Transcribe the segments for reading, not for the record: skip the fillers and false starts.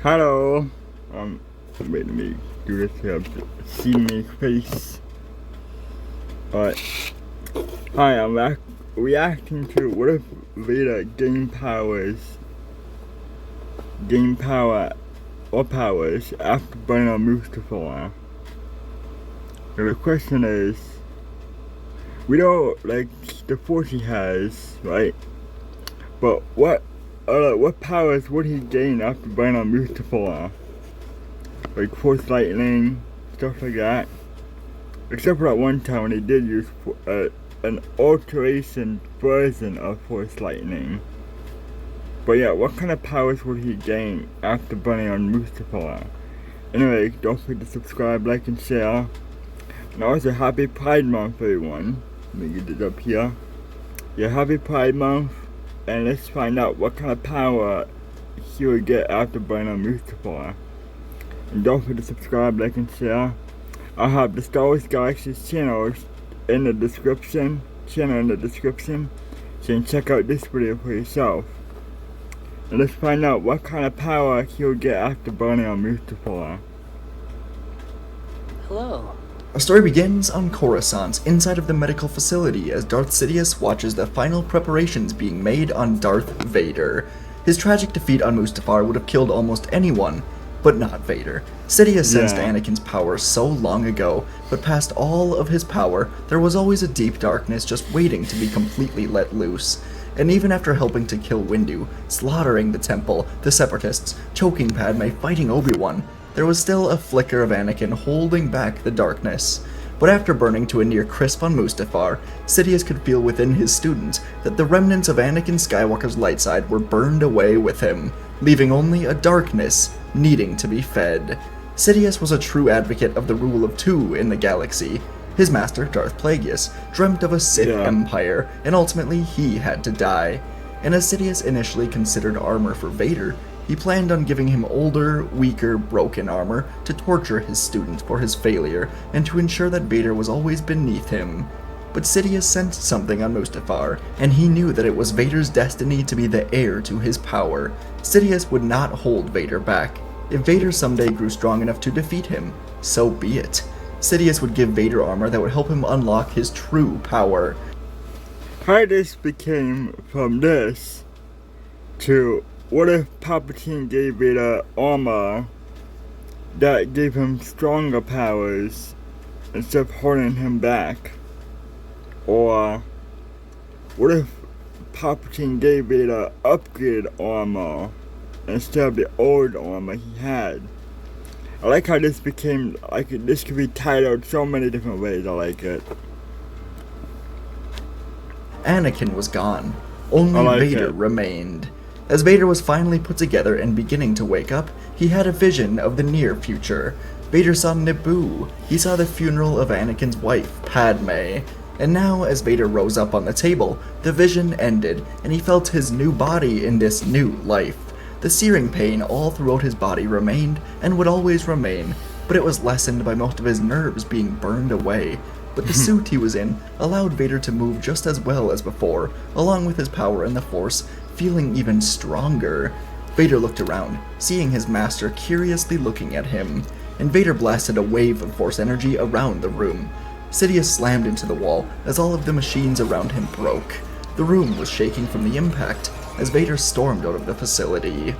Hello. Wait, let me do this here. See me face. Alright. Hi, I'm reacting to what if Vader gain power or powers after burning on Mustafar. And the question is, we know like the force he has, right? But what powers would he gain after burning on Mustafar? Like force lightning, stuff like that. Except for that one time when he did use an alteration version of force lightning. But yeah, what kind of powers would he gain after burning on Mustafar? Anyway, don't forget to subscribe, like, and share. And also, happy Pride Month, everyone. Let me get it up here. Yeah, happy Pride Month. And let's find out what kind of power he would get after burning on Mustafar. And don't forget to subscribe, like, and share. I'll have the Star Wars Galaxy's channel in the description. So you can check out this video for yourself. And let's find out what kind of power he'll get after burning on Mustafar. Hello. Our story begins on Coruscant, inside of the medical facility, as Darth Sidious watches the final preparations being made on Darth Vader. His tragic defeat on Mustafar would have killed almost anyone, but not Vader. Sidious sensed Anakin's power so long ago, but past all of his power, there was always a deep darkness just waiting to be completely let loose. And even after helping to kill Windu, slaughtering the Temple, the Separatists, choking Padme, fighting Obi-Wan, there was still a flicker of Anakin holding back the darkness. But after burning to a near crisp on Mustafar, Sidious could feel within his students that the remnants of Anakin Skywalker's light side were burned away with him, leaving only a darkness needing to be fed. Sidious was a true advocate of the rule of two in the galaxy. His master, Darth Plagueis, dreamt of a Sith empire, and ultimately he had to die. And as Sidious initially considered armor for Vader, he planned on giving him older, weaker, broken armor to torture his student for his failure, and to ensure that Vader was always beneath him. But Sidious sensed something on Mustafar, and he knew that it was Vader's destiny to be the heir to his power. Sidious would not hold Vader back. If Vader someday grew strong enough to defeat him, so be it. Sidious would give Vader armor that would help him unlock his true power. How this became from this to what if Palpatine gave Vader armor that gave him stronger powers instead of holding him back? Or what if Palpatine gave Vader upgraded armor instead of the old armor he had? I like how this became, like, this could be tied out so many different ways. I like it. Anakin was gone. Only Vader remained. As Vader was finally put together and beginning to wake up, he had a vision of the near future. Vader saw Naboo. He saw the funeral of Anakin's wife, Padme. And now, as Vader rose up on the table, the vision ended, and he felt his new body in this new life. The searing pain all throughout his body remained, and would always remain, but it was lessened by most of his nerves being burned away. But the suit he was in allowed Vader to move just as well as before, along with his power and the Force, feeling even stronger. Vader looked around, seeing his master curiously looking at him, and Vader blasted a wave of Force energy around the room. Sidious slammed into the wall as all of the machines around him broke. The room was shaking from the impact as Vader stormed out of the facility.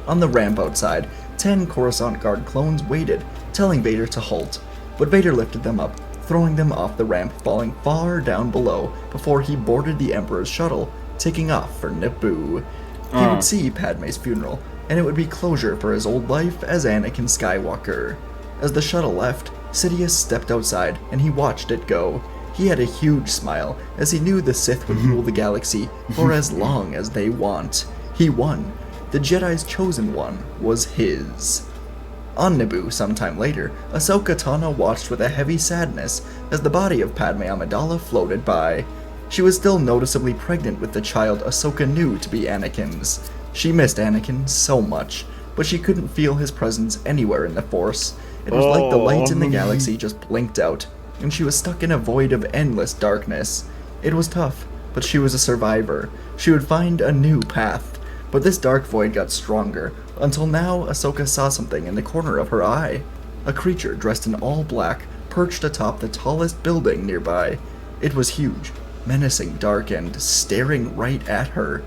On the ramp outside, 10 Coruscant Guard clones waited, telling Vader to halt, but Vader lifted them up, throwing them off the ramp, falling far down below before he boarded the Emperor's shuttle, taking off for Naboo. He would see Padme's funeral, and it would be closure for his old life as Anakin Skywalker. As the shuttle left, Sidious stepped outside, and he watched it go. He had a huge smile, as he knew the Sith would rule the galaxy for as long as they want. He won. The Jedi's chosen one was his. On Naboo, sometime later, Ahsoka Tano watched with a heavy sadness as the body of Padme Amidala floated by. She was still noticeably pregnant with the child Ahsoka knew to be Anakin's. She missed Anakin so much, but she couldn't feel his presence anywhere in the Force. It was like the light in the galaxy just blinked out, and she was stuck in a void of endless darkness. It was tough, but she was a survivor. She would find a new path. But this dark void got stronger, until now Ahsoka saw something in the corner of her eye. A creature dressed in all black perched atop the tallest building nearby. It was huge, menacing, dark, and staring right at her.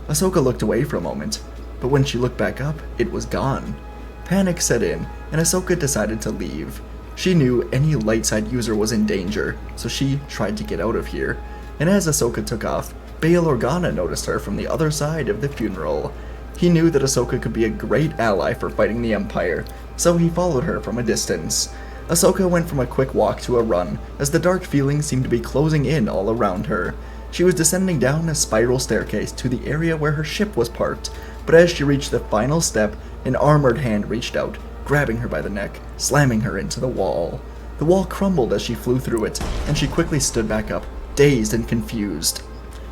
Ahsoka looked away for a moment, but when she looked back up, it was gone. Panic set in, and Ahsoka decided to leave. She knew any light side user was in danger, so she tried to get out of here. And as Ahsoka took off, Bail Organa noticed her from the other side of the funeral. He knew that Ahsoka could be a great ally for fighting the Empire, so he followed her from a distance. Ahsoka went from a quick walk to a run, as the dark feelings seemed to be closing in all around her. She was descending down a spiral staircase to the area where her ship was parked, but as she reached the final step, an armored hand reached out, grabbing her by the neck, slamming her into the wall. The wall crumbled as she flew through it, and she quickly stood back up, dazed and confused.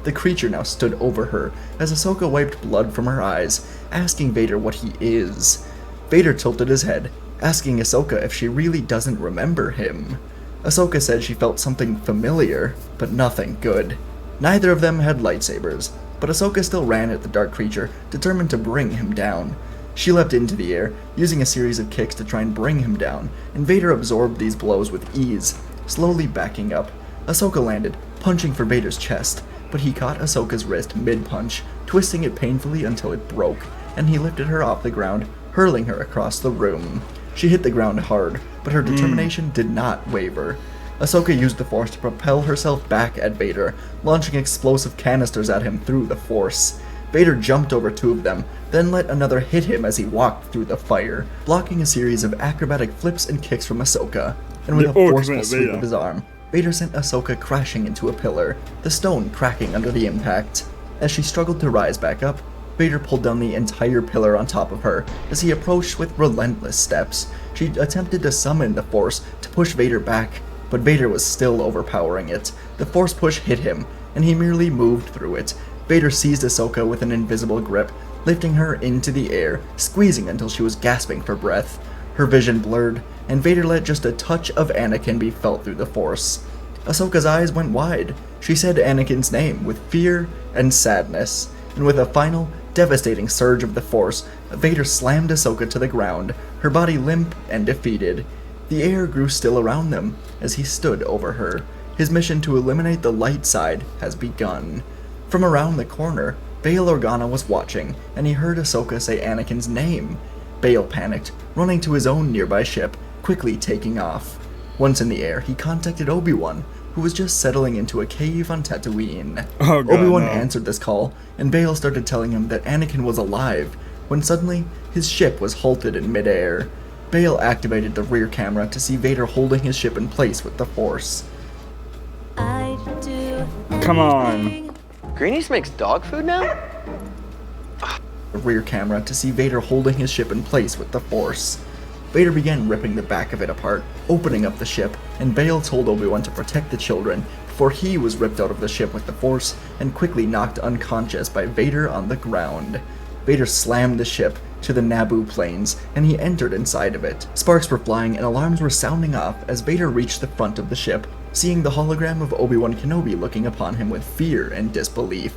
The creature now stood over her, as Ahsoka wiped blood from her eyes, asking Vader what he is. Vader tilted his head, asking Ahsoka if she really doesn't remember him. Ahsoka said she felt something familiar, but nothing good. Neither of them had lightsabers, but Ahsoka still ran at the dark creature, determined to bring him down. She leapt into the air, using a series of kicks to try and bring him down, and Vader absorbed these blows with ease, slowly backing up. Ahsoka landed, punching for Vader's chest, but he caught Ahsoka's wrist mid-punch, twisting it painfully until it broke, and he lifted her off the ground, hurling her across the room. She hit the ground hard, but her determination did not waver. Ahsoka used the Force to propel herself back at Vader, launching explosive canisters at him through the Force. Vader jumped over two of them, then let another hit him as he walked through the fire, blocking a series of acrobatic flips and kicks from Ahsoka. And with a forceful sweep of his arm, Vader sent Ahsoka crashing into a pillar, the stone cracking under the impact. As she struggled to rise back up, Vader pulled down the entire pillar on top of her as he approached with relentless steps. She attempted to summon the Force to push Vader back, but Vader was still overpowering it. The Force push hit him, and he merely moved through it. Vader seized Ahsoka with an invisible grip, lifting her into the air, squeezing until she was gasping for breath. Her vision blurred, and Vader let just a touch of Anakin be felt through the Force. Ahsoka's eyes went wide. She said Anakin's name with fear and sadness, and with a final, devastating surge of the Force, Vader slammed Ahsoka to the ground, her body limp and defeated. The air grew still around them as he stood over her. His mission to eliminate the light side has begun. From around the corner, Bail Organa was watching, and he heard Ahsoka say Anakin's name. Bail panicked, running to his own nearby ship, quickly taking off. Once in the air, he contacted Obi-Wan, who was just settling into a cave on Tatooine. Obi-Wan answered this call, and Bail started telling him that Anakin was alive, when suddenly, his ship was halted in midair. Bail activated the rear camera to see Vader holding his ship in place with the Force. Come on. Greenies makes dog food now? The rear camera to see Vader holding his ship in place with the Force. Vader began ripping the back of it apart, opening up the ship, and Bail told Obi-Wan to protect the children before he was ripped out of the ship with the Force and quickly knocked unconscious by Vader on the ground. Vader slammed the ship to the Naboo plains, and he entered inside of it. Sparks were flying and alarms were sounding off as Vader reached the front of the ship, seeing the hologram of Obi-Wan Kenobi looking upon him with fear and disbelief.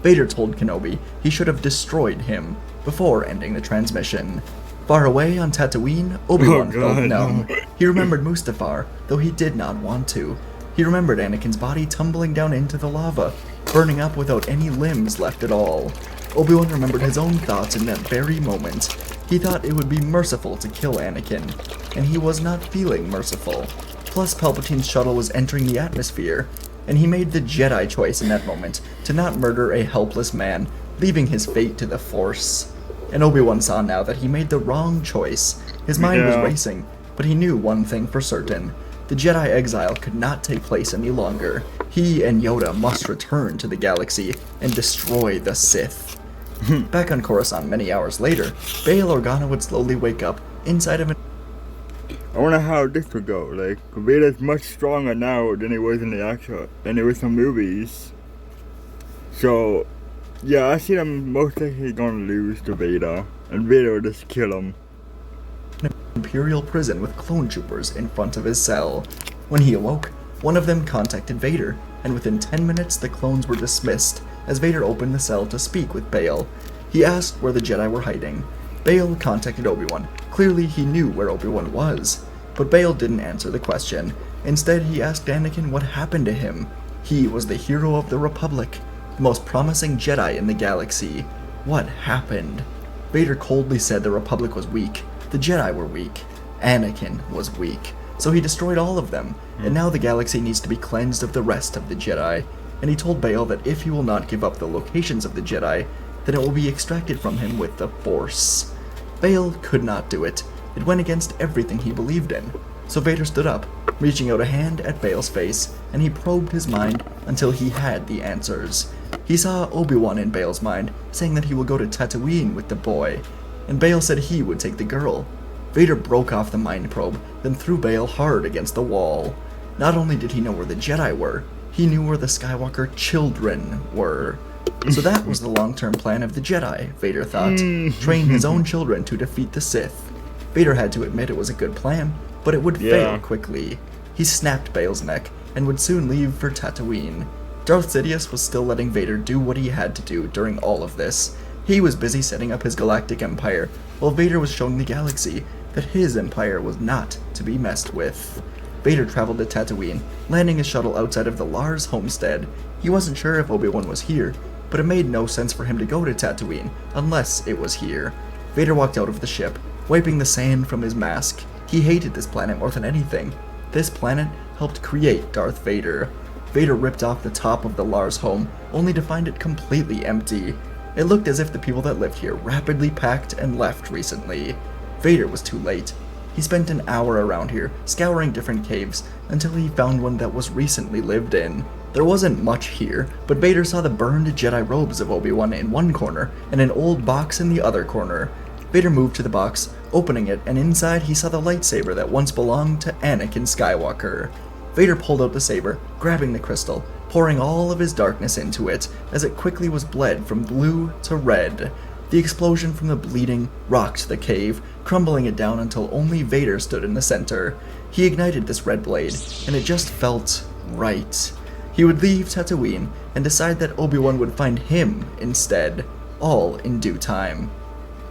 Vader told Kenobi he should have destroyed him before ending the transmission. Far away on Tatooine, Obi-Wan felt numb. He remembered Mustafar, though he did not want to. He remembered Anakin's body tumbling down into the lava, burning up without any limbs left at all. Obi-Wan remembered his own thoughts in that very moment. He thought it would be merciful to kill Anakin, and he was not feeling merciful. Plus, Palpatine's shuttle was entering the atmosphere, and he made the Jedi choice in that moment to not murder a helpless man, leaving his fate to the Force. And Obi-Wan saw now that he made the wrong choice. His mind was racing, but he knew one thing for certain. The Jedi exile could not take place any longer. He and Yoda must return to the galaxy and destroy the Sith. Back on Coruscant many hours later, Bail Organa would slowly wake up inside of an... I wonder how this would go. Like, Vader's much stronger now than he was in the movies. So, yeah, I see them most likely gonna lose to Vader, and Vader will just kill him. Imperial prison with clone troopers in front of his cell. When he awoke, one of them contacted Vader, and within 10 minutes the clones were dismissed as Vader opened the cell to speak with Bail. He asked where the Jedi were hiding. Bail contacted Obi-Wan. Clearly he knew where Obi-Wan was. But Bail didn't answer the question. Instead, he asked Anakin what happened to him. He was the hero of the Republic, the most promising Jedi in the galaxy. What happened? Vader coldly said the Republic was weak. The Jedi were weak. Anakin was weak. So he destroyed all of them, and now the galaxy needs to be cleansed of the rest of the Jedi. And he told Bail that if he will not give up the locations of the Jedi, then it will be extracted from him with the Force. Bail could not do it. It went against everything he believed in. So Vader stood up, reaching out a hand at Bail's face, and he probed his mind until he had the answers. He saw Obi-Wan in Bail's mind, saying that he will go to Tatooine with the boy, and Bail said he would take the girl. Vader broke off the mind probe, then threw Bail hard against the wall. Not only did he know where the Jedi were, he knew where the Skywalker children were. So that was the long-term plan of the Jedi, Vader thought. Train his own children to defeat the Sith. Vader had to admit it was a good plan, but it would fail quickly. He snapped Bail's neck, and would soon leave for Tatooine. Darth Sidious was still letting Vader do what he had to do during all of this. He was busy setting up his galactic empire, while Vader was showing the galaxy that his empire was not to be messed with. Vader traveled to Tatooine, landing his shuttle outside of the Lars homestead. He wasn't sure if Obi-Wan was here, but it made no sense for him to go to Tatooine unless it was here. Vader walked out of the ship, wiping the sand from his mask. He hated this planet more than anything. This planet helped create Darth Vader. Vader ripped off the top of the Lars home, only to find it completely empty. It looked as if the people that lived here rapidly packed and left recently. Vader was too late. He spent an hour around here, scouring different caves, until he found one that was recently lived in. There wasn't much here, but Vader saw the burned Jedi robes of Obi-Wan in one corner, and an old box in the other corner. Vader moved to the box, opening it, and inside he saw the lightsaber that once belonged to Anakin Skywalker. Vader pulled out the saber, grabbing the crystal, pouring all of his darkness into it, as it quickly was bled from blue to red. The explosion from the bleeding rocked the cave, crumbling it down until only Vader stood in the center. He ignited this red blade, and it just felt right. He would leave Tatooine and decide that Obi-Wan would find him instead, all in due time.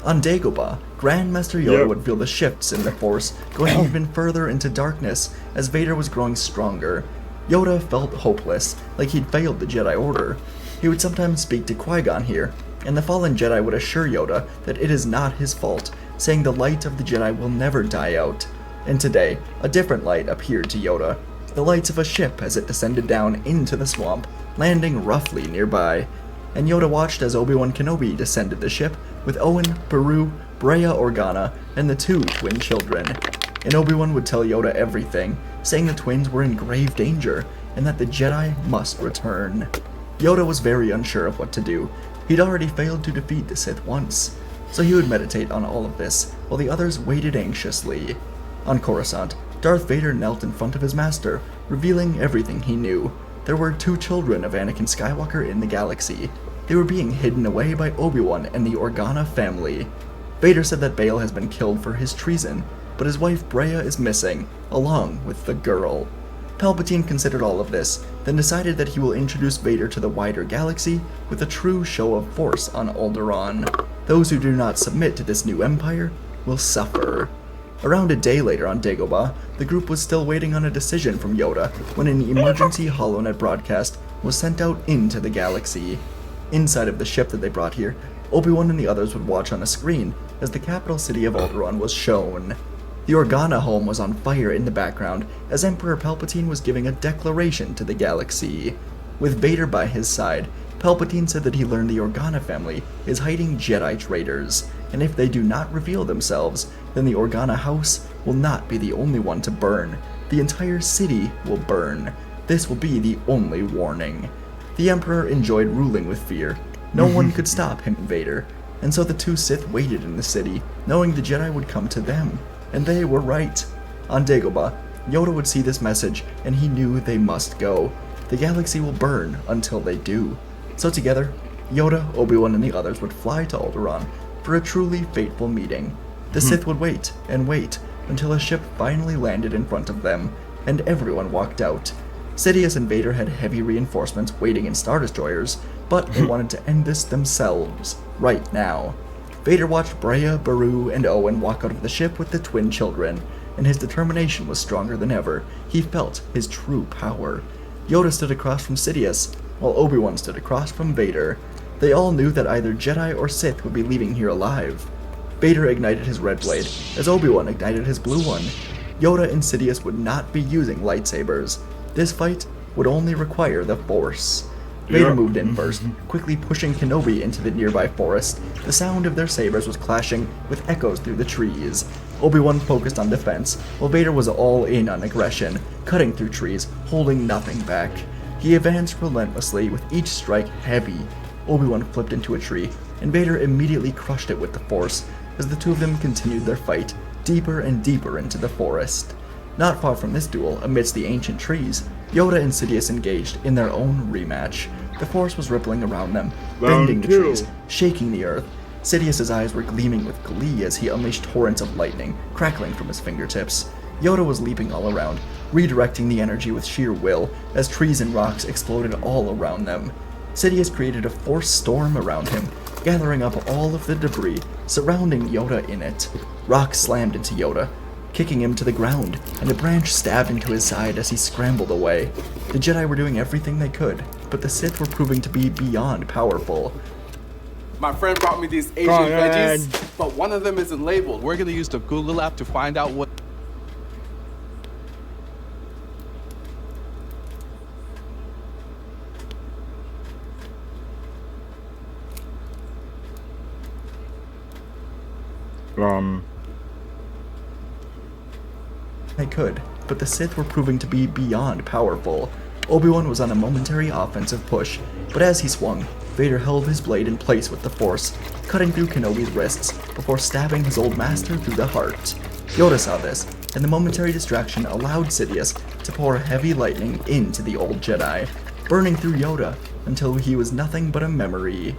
On Dagobah, Grandmaster Yoda would feel the shifts in the Force, going even further into darkness as Vader was growing stronger. Yoda felt hopeless, like he'd failed the Jedi Order. He would sometimes speak to Qui-Gon here, and the fallen Jedi would assure Yoda that it is not his fault, saying the light of the Jedi will never die out. And today, a different light appeared to Yoda, the lights of a ship as it descended down into the swamp, landing roughly nearby. And Yoda watched as Obi-Wan Kenobi descended the ship with Owen, Beru, Brea Organa, and the two twin children. And Obi-Wan would tell Yoda everything, saying the twins were in grave danger, and that the Jedi must return. Yoda was very unsure of what to do. He'd already failed to defeat the Sith once, so he would meditate on all of this, while the others waited anxiously. On Coruscant, Darth Vader knelt in front of his master, revealing everything he knew. There were two children of Anakin Skywalker in the galaxy. They were being hidden away by Obi-Wan and the Organa family. Vader said that Bail has been killed for his treason, but his wife Brea is missing, along with the girl. Palpatine considered all of this, then decided that he will introduce Vader to the wider galaxy with a true show of force on Alderaan. Those who do not submit to this new empire will suffer. Around a day later on Dagobah, the group was still waiting on a decision from Yoda when an emergency HoloNet broadcast was sent out into the galaxy. Inside of the ship that they brought here, Obi-Wan and the others would watch on a screen as the capital city of Alderaan was shown. The Organa home was on fire in the background as Emperor Palpatine was giving a declaration to the galaxy. With Vader by his side, Palpatine said that he learned the Organa family is hiding Jedi traitors, and if they do not reveal themselves, then the Organa house will not be the only one to burn. The entire city will burn. This will be the only warning. The Emperor enjoyed ruling with fear. No one could stop him and Vader, and so the two Sith waited in the city, knowing the Jedi would come to them. And they were right. On Dagobah, Yoda would see this message, and he knew they must go. The galaxy will burn until they do. So together, Yoda, Obi-Wan, and the others would fly to Alderaan for a truly fateful meeting. The Sith would wait and wait until a ship finally landed in front of them, and everyone walked out. Sidious and Vader had heavy reinforcements waiting in Star Destroyers, but they wanted to end this themselves, right now. Vader watched Breya, Baru, and Owen walk out of the ship with the twin children, and his determination was stronger than ever. He felt his true power. Yoda stood across from Sidious, while Obi-Wan stood across from Vader. They all knew that either Jedi or Sith would be leaving here alive. Vader ignited his red blade, as Obi-Wan ignited his blue one. Yoda and Sidious would not be using lightsabers. This fight would only require the Force. Vader moved in first, quickly pushing Kenobi into the nearby forest. The sound of their sabers was clashing with echoes through the trees. Obi-Wan focused on defense, while Vader was all in on aggression, cutting through trees, holding nothing back. He advanced relentlessly, with each strike heavy. Obi-Wan flipped into a tree, and Vader immediately crushed it with the Force, as the two of them continued their fight, deeper and deeper into the forest. Not far from this duel, amidst the ancient trees, Yoda and Sidious engaged in their own rematch. The Force was rippling around them, bending the trees, shaking the earth. Sidious's eyes were gleaming with glee as he unleashed torrents of lightning, crackling from his fingertips. Yoda was leaping all around, redirecting the energy with sheer will, as trees and rocks exploded all around them. Sidious created a force storm around him, gathering up all of the debris, surrounding Yoda in it. Rocks slammed into Yoda, kicking him to the ground, and a branch stabbed into his side as he scrambled away. The Jedi were doing everything they could, but the Sith were proving to be beyond powerful. My friend brought me these Asian veggies, but one of them isn't labeled. We're gonna use the Google app to find out what... They could, but the Sith were proving to be beyond powerful. Obi-Wan was on a momentary offensive push, but as he swung, Vader held his blade in place with the Force, cutting through Kenobi's wrists before stabbing his old master through the heart. Yoda saw this, and the momentary distraction allowed Sidious to pour heavy lightning into the old Jedi, burning through Yoda until he was nothing but a memory.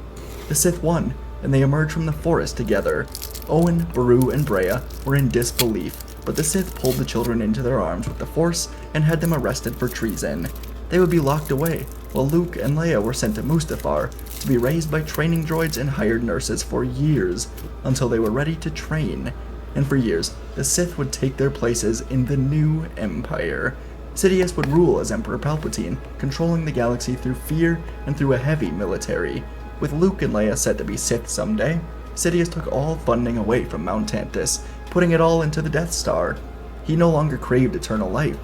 The Sith won, and they emerged from the forest together. Owen, Baru, and Breya were in disbelief, but the Sith pulled the children into their arms with the Force and had them arrested for treason. They would be locked away, while Luke and Leia were sent to Mustafar to be raised by training droids and hired nurses for years, until they were ready to train. And for years, the Sith would take their places in the new Empire. Sidious would rule as Emperor Palpatine, controlling the galaxy through fear and through a heavy military. With Luke and Leia set to be Sith someday, Sidious took all funding away from Mount Tantus, putting it all into the Death Star. He no longer craved eternal life.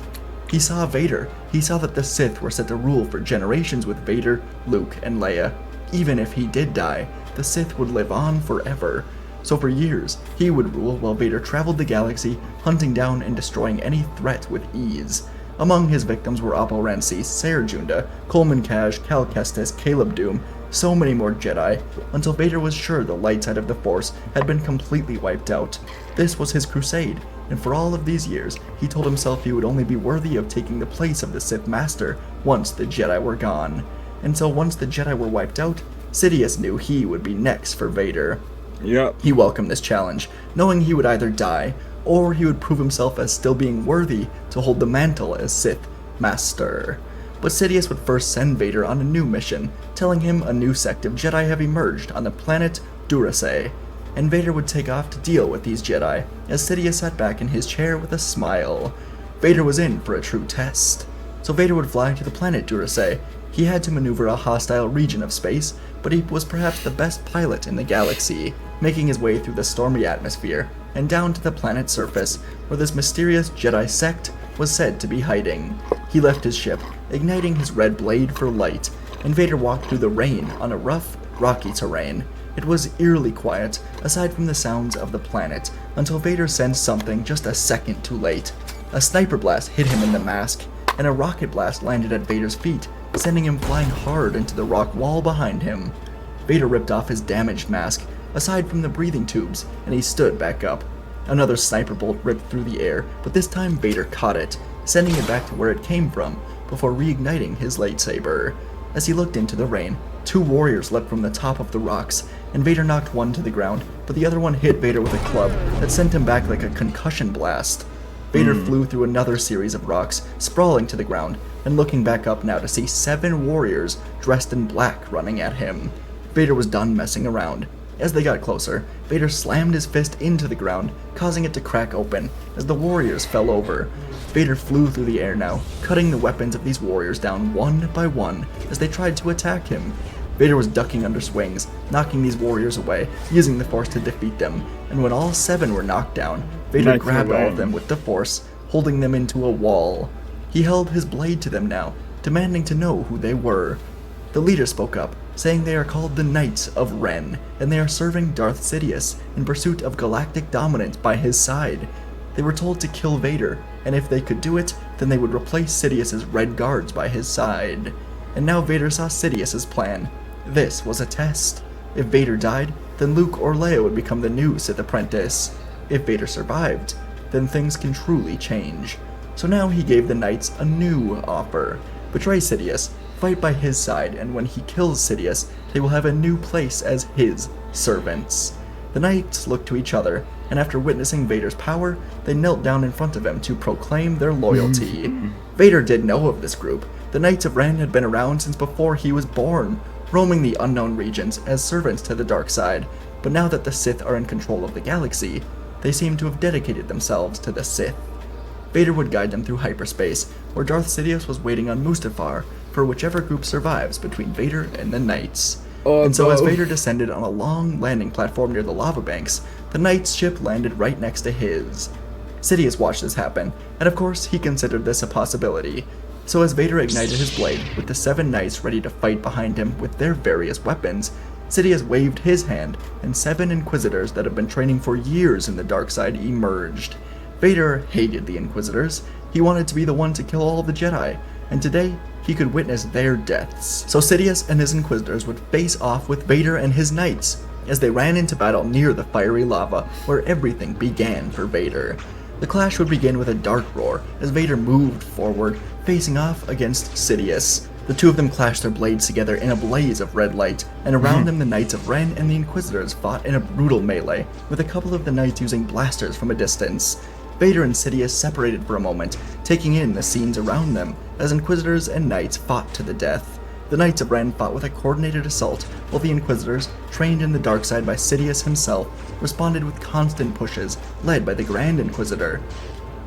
He saw Vader. He saw that the Sith were set to rule for generations with Vader, Luke, and Leia. Even if he did die, the Sith would live on forever. So for years, he would rule while Vader traveled the galaxy, hunting down and destroying any threat with ease. Among his victims were Oppo Rancys, Ser Junda, Coleman Cash, Cal Kestis, Caleb Doom, so many more Jedi, until Vader was sure the light side of the Force had been completely wiped out. This was his crusade, and for all of these years, he told himself he would only be worthy of taking the place of the Sith Master once the Jedi were gone. And so once the Jedi were wiped out, Sidious knew he would be next for Vader. Yep. He welcomed this challenge, knowing he would either die, or he would prove himself as still being worthy to hold the mantle as Sith Master. But Sidious would first send Vader on a new mission, telling him a new sect of Jedi have emerged on the planet Duracay, and Vader would take off to deal with these Jedi, as Sidious sat back in his chair with a smile. Vader was in for a true test. So Vader would fly to the planet Duracay. He had to maneuver a hostile region of space, but he was perhaps the best pilot in the galaxy, making his way through the stormy atmosphere and down to the planet's surface, where this mysterious Jedi sect was said to be hiding. He left his ship, igniting his red blade for light, and Vader walked through the rain on a rough, rocky terrain. It was eerily quiet, aside from the sounds of the planet, until Vader sensed something just a second too late. A sniper blast hit him in the mask, and a rocket blast landed at Vader's feet, sending him flying hard into the rock wall behind him. Vader ripped off his damaged mask, aside from the breathing tubes, and he stood back up. Another sniper bolt ripped through the air, but this time Vader caught it, sending it back to where it came from, before reigniting his lightsaber. As he looked into the rain, two warriors leapt from the top of the rocks, and Vader knocked one to the ground, but the other one hit Vader with a club that sent him back like a concussion blast. Vader flew through another series of rocks, sprawling to the ground, and looking back up now to see 7 warriors dressed in black running at him. Vader was done messing around. As they got closer, Vader slammed his fist into the ground, causing it to crack open as the warriors fell over. Vader flew through the air now, cutting the weapons of these warriors down one by one as they tried to attack him. Vader was ducking under swings, knocking these warriors away, using the Force to defeat them, and when all 7 were knocked down, Vader grabbed all of them with the Force, holding them into a wall. He held his blade to them now, demanding to know who they were. The leader spoke up, saying they are called the Knights of Ren, and they are serving Darth Sidious in pursuit of galactic dominance by his side. They were told to kill Vader, and if they could do it, then they would replace Sidious's Red Guards by his side. And now Vader saw Sidious's plan. This was a test. If Vader died, then Luke or Leia would become the new Sith apprentice. If Vader survived, then things can truly change. So now he gave the Knights a new offer. Betray Sidious, fight by his side, and when he kills Sidious, they will have a new place as his servants. The Knights looked to each other, and after witnessing Vader's power, they knelt down in front of him to proclaim their loyalty. Vader did know of this group. The Knights of Ren had been around since before he was born, roaming the unknown regions as servants to the dark side, but now that the Sith are in control of the galaxy, they seem to have dedicated themselves to the Sith. Vader would guide them through hyperspace, where Darth Sidious was waiting on Mustafar for whichever group survives between Vader and the Knights. And so as Vader descended on a long landing platform near the lava banks, the Knight's ship landed right next to his. Sidious watched this happen, and of course he considered this a possibility. So as Vader ignited his blade, with the 7 Knights ready to fight behind him with their various weapons, Sidious waved his hand, and 7 Inquisitors that had been training for years in the dark side emerged. Vader hated the Inquisitors. He wanted to be the one to kill all the Jedi, and today he could witness their deaths. So Sidious and his Inquisitors would face off with Vader and his Knights as they ran into battle near the fiery lava where everything began for Vader. The clash would begin with a dark roar as Vader moved forward, facing off against Sidious. The two of them clashed their blades together in a blaze of red light, and around them the Knights of Ren and the Inquisitors fought in a brutal melee, with a couple of the Knights using blasters from a distance. Vader and Sidious separated for a moment, taking in the scenes around them, as Inquisitors and Knights fought to the death. The Knights of Ren fought with a coordinated assault, while the Inquisitors, trained in the dark side by Sidious himself, responded with constant pushes, led by the Grand Inquisitor.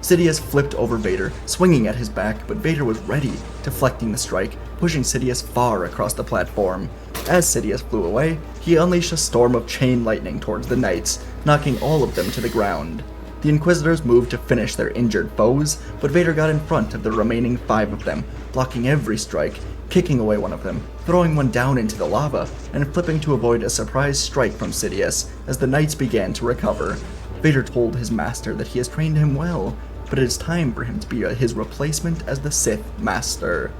Sidious flipped over Vader, swinging at his back, but Vader was ready, deflecting the strike, pushing Sidious far across the platform. As Sidious flew away, he unleashed a storm of chain lightning towards the Knights, knocking all of them to the ground. The Inquisitors moved to finish their injured foes, but Vader got in front of the remaining 5 of them, blocking every strike, kicking away one of them, throwing one down into the lava, and flipping to avoid a surprise strike from Sidious as the Knights began to recover. Vader told his master that he has trained him well, but it is time for him to be his replacement as the Sith Master.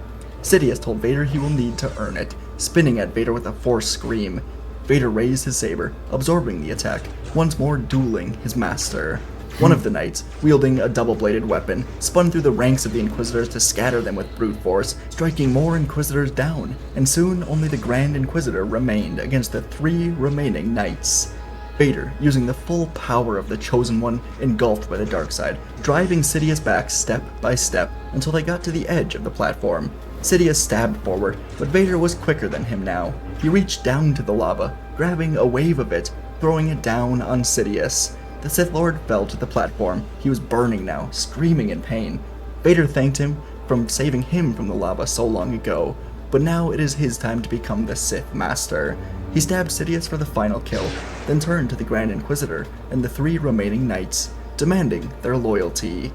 Sidious told Vader he will need to earn it, spinning at Vader with a Force scream. Vader raised his saber, absorbing the attack, once more dueling his master. One of the Knights, wielding a double-bladed weapon, spun through the ranks of the Inquisitors to scatter them with brute force, striking more Inquisitors down, and soon only the Grand Inquisitor remained against the 3 remaining Knights. Vader, using the full power of the Chosen One, engulfed by the dark side, driving Sidious back step by step until they got to the edge of the platform. Sidious stabbed forward, but Vader was quicker than him now. He reached down to the lava, grabbing a wave of it, throwing it down on Sidious. The Sith Lord fell to the platform. He was burning now, screaming in pain. Vader thanked him for saving him from the lava so long ago, but now it is his time to become the Sith Master. He stabbed Sidious for the final kill, then turned to the Grand Inquisitor and the 3 remaining Knights, demanding their loyalty.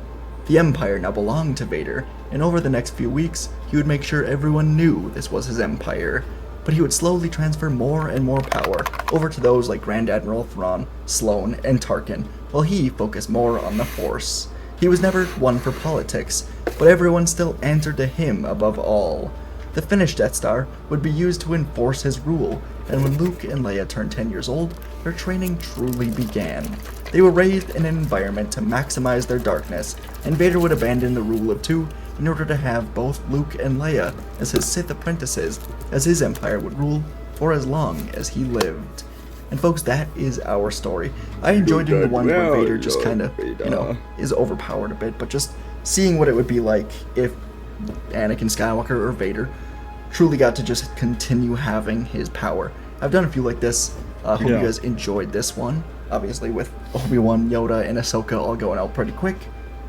The Empire now belonged to Vader, and over the next few weeks, he would make sure everyone knew this was his empire. But he would slowly transfer more and more power over to those like Grand Admiral Thrawn, Sloane, and Tarkin, while he focused more on the Force. He was never one for politics, but everyone still answered to him above all. The finished Death Star would be used to enforce his rule, and when Luke and Leia turned 10 years old, their training truly began. They were raised in an environment to maximize their darkness, and Vader would abandon the rule of 2 in order to have both Luke and Leia as his Sith apprentices, as his empire would rule for as long as he lived. And folks, that is our story. I enjoyed doing the one where Vader just kind of, is overpowered a bit, but just seeing what it would be like if Anakin Skywalker or Vader truly got to just continue having his power. I've done a few like this. Hope you Yeah. guys enjoyed this one. Obviously, with Obi-Wan, Yoda, and Ahsoka all going out pretty quick.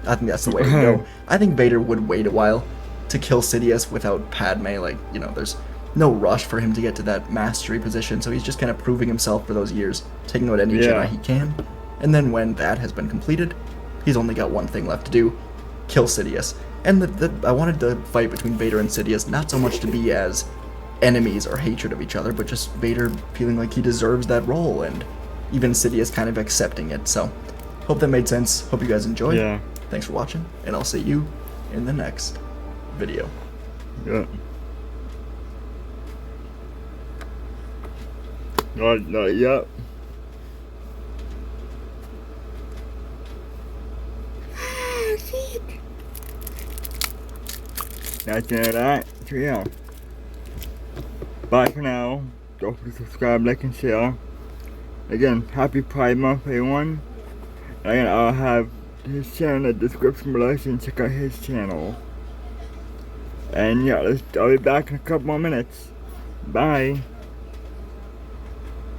I think that's the way to go. I think Vader would wait a while to kill Sidious without Padme. Like, you know, there's no rush for him to get to that mastery position, so he's just kind of proving himself for those years, taking out any Jedi he can. And then when that has been completed, he's only got one thing left to do: kill Sidious. And I wanted the fight between Vader and Sidious not so much to be as enemies or hatred of each other, but just Vader feeling like he deserves that role, and even Sidious kind of accepting it. So, hope that made sense. Hope you guys enjoyed. Yeah. Thanks for watching, and I'll see you in the next video. Yeah. Yep. That's the end of that. So yeah. Bye for now. Don't forget to subscribe, like, and share. Again, happy Pride Month, everyone. And again, I'll have his channel in the description below, so you can check out his channel. And yeah, I'll be back in a couple more minutes. Bye.